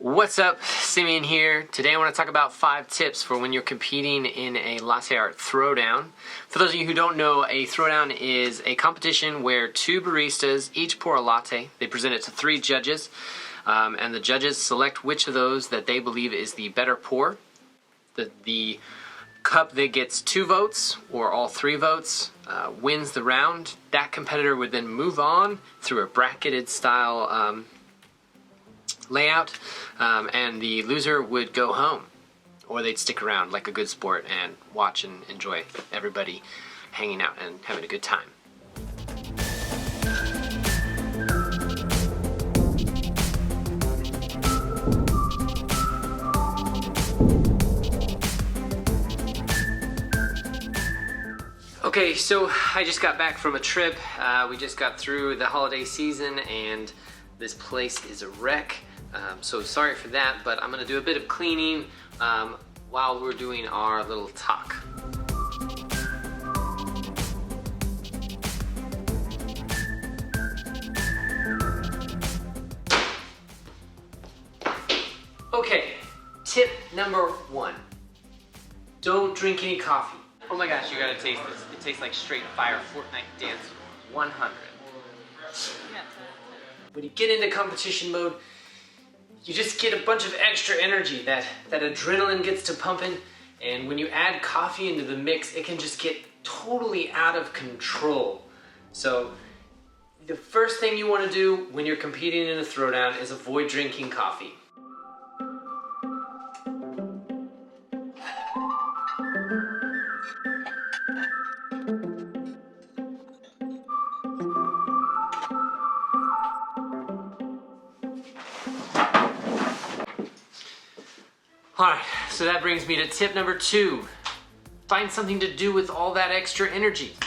What's up, Simeon here. Today I want to talk about 5 tips for when you're competing in a latte art throwdown. For those of you who don't know, a throwdown is a competition where 2 baristas each pour a latte. They present it to 3 judges, and the judges select which of those that they believe is the better pour. The cup that gets 2 votes or all 3 votes wins the round. That competitor would then move on through a bracketed style layout, and the loser would go home, or they'd stick around like a good sport and watch and enjoy everybody hanging out and having a good time. Okay, so I just got back from a trip. We just got through the holiday season and this place is a wreck. So sorry for that, but I'm gonna do a bit of cleaning while we're doing our little talk. Okay, tip number 1. Don't drink any coffee. Oh my gosh, you gotta taste this. It tastes like straight fire Fortnite Dance 100. When you get into competition mode, you just get a bunch of extra energy. That adrenaline gets to pumping, and when you add coffee into the mix, it can just get totally out of control. So the first thing you want to do when you're competing in a throwdown is avoid drinking coffee. Alright, so that brings me to tip number 2. Find something to do with all that extra energy.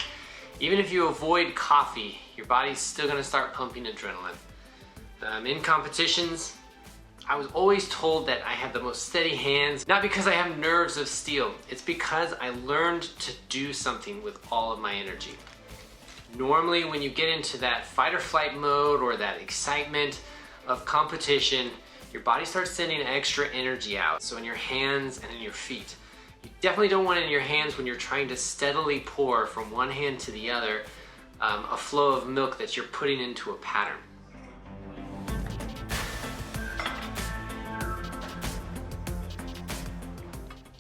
Even if you avoid coffee, your body's still gonna start pumping adrenaline. In competitions, I was always told that I have the most steady hands, not because I have nerves of steel, it's because I learned to do something with all of my energy. Normally, when you get into that fight or flight mode or that excitement of competition, your body starts sending extra energy out, so in your hands and in your feet. You definitely don't want it in your hands when you're trying to steadily pour from one hand to the other a flow of milk that you're putting into a pattern.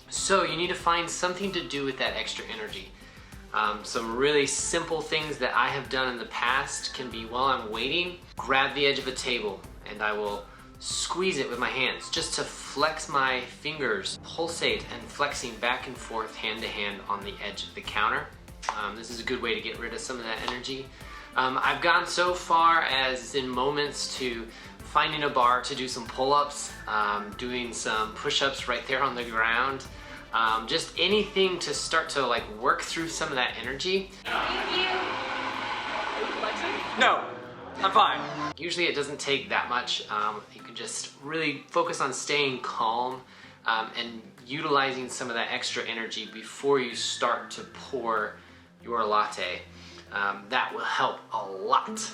So you need to find something to do with that extra energy. Some really simple things that I have done in the past can be, while I'm waiting, grab the edge of a table and I will squeeze it with my hands just to flex my fingers, pulsate and flexing back and forth hand to hand on the edge of the counter. This is a good way to get rid of some of that energy. I've gone so far as in moments to finding a bar to do some pull-ups, doing some push-ups right there on the ground. Just anything to start to work through some of that energy. No, I'm fine. Usually it doesn't take that much. You can just really focus on staying calm and utilizing some of that extra energy before you start to pour your latte. That will help a lot.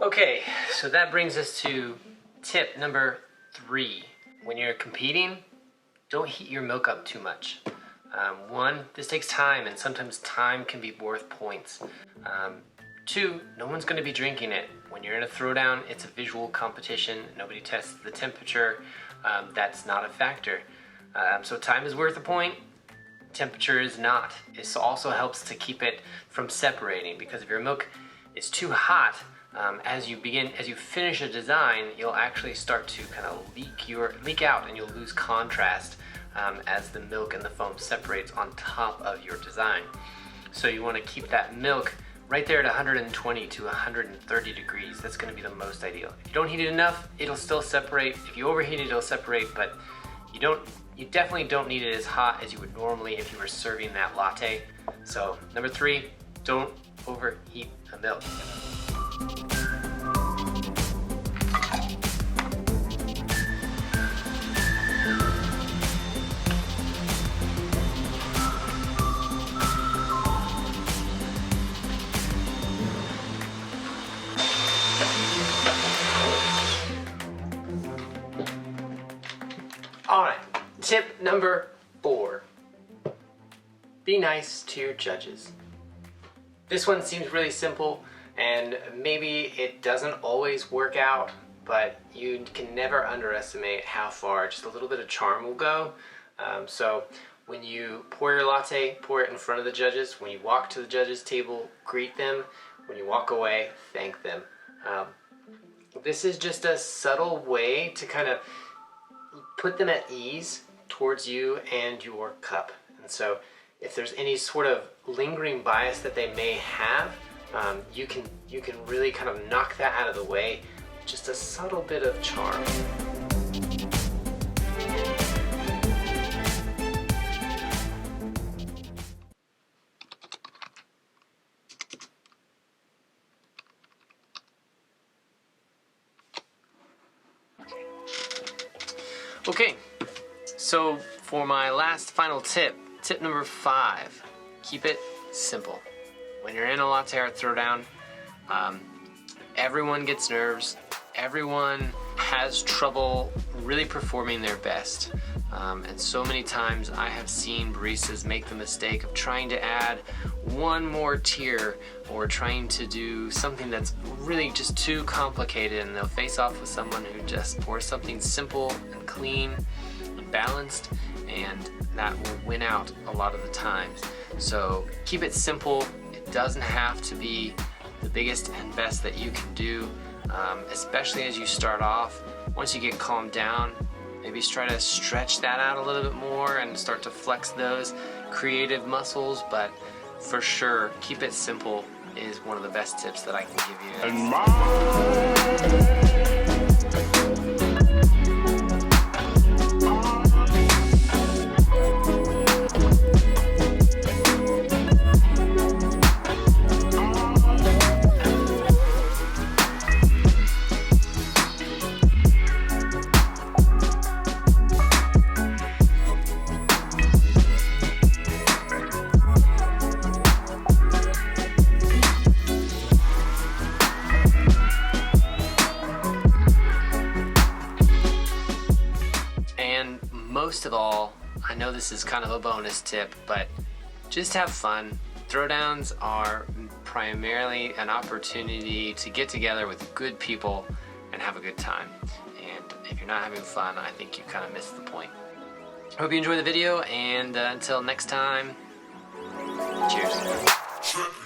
Okay, so that brings us to tip number 3. When you're competing, don't heat your milk up too much. 1, this takes time, and sometimes time can be worth points. 2, no one's going to be drinking it. When you're in a throwdown, it's a visual competition. Nobody tests the temperature. That's not a factor. So time is worth a point. Temperature is not. This also helps to keep it from separating, because if your milk is too hot, as you finish a design, you'll actually start to kind of leak out, and you'll lose contrast as the milk and the foam separates on top of your design. So you want to keep that milk right there at 120 to 130 degrees. That's going to be the most ideal. If you don't heat it enough, it'll still separate. If you overheat it, it'll separate, but you definitely don't need it as hot as you would normally if you were serving that latte. So number 3, don't overheat the milk. Tip number 4. Be nice to your judges. This one seems really simple, and maybe it doesn't always work out, but you can never underestimate how far just a little bit of charm will go. So when you pour your latte, pour it in front of the judges. When you walk to the judges' table, greet them. When you walk away, thank them. This is just a subtle way to kind of put them at ease towards you and your cup. And so if there's any sort of lingering bias that they may have, you can really kind of knock that out of the way. Just a subtle bit of charm. Okay, so for my last final tip, tip number 5, keep it simple. When you're in a latte art throwdown, everyone gets nerves. Everyone has trouble really performing their best. And so many times I have seen baristas make the mistake of trying to add one more tier or trying to do something that's really just too complicated, and they'll face off with someone who just pours something simple and clean and balanced, and that will win out a lot of the times. So keep it simple. It doesn't have to be the biggest and best that you can do, especially as you start off. Once you get calmed down, maybe try to stretch that out a little bit more and start to flex those creative muscles, but for sure, keep it simple is one of the best tips that I can give you. Most of all, I know this is kind of a bonus tip, but just have fun. Throwdowns are primarily an opportunity to get together with good people and have a good time. And if you're not having fun, I think you kind of missed the point. I hope you enjoyed the video, and until next time, cheers.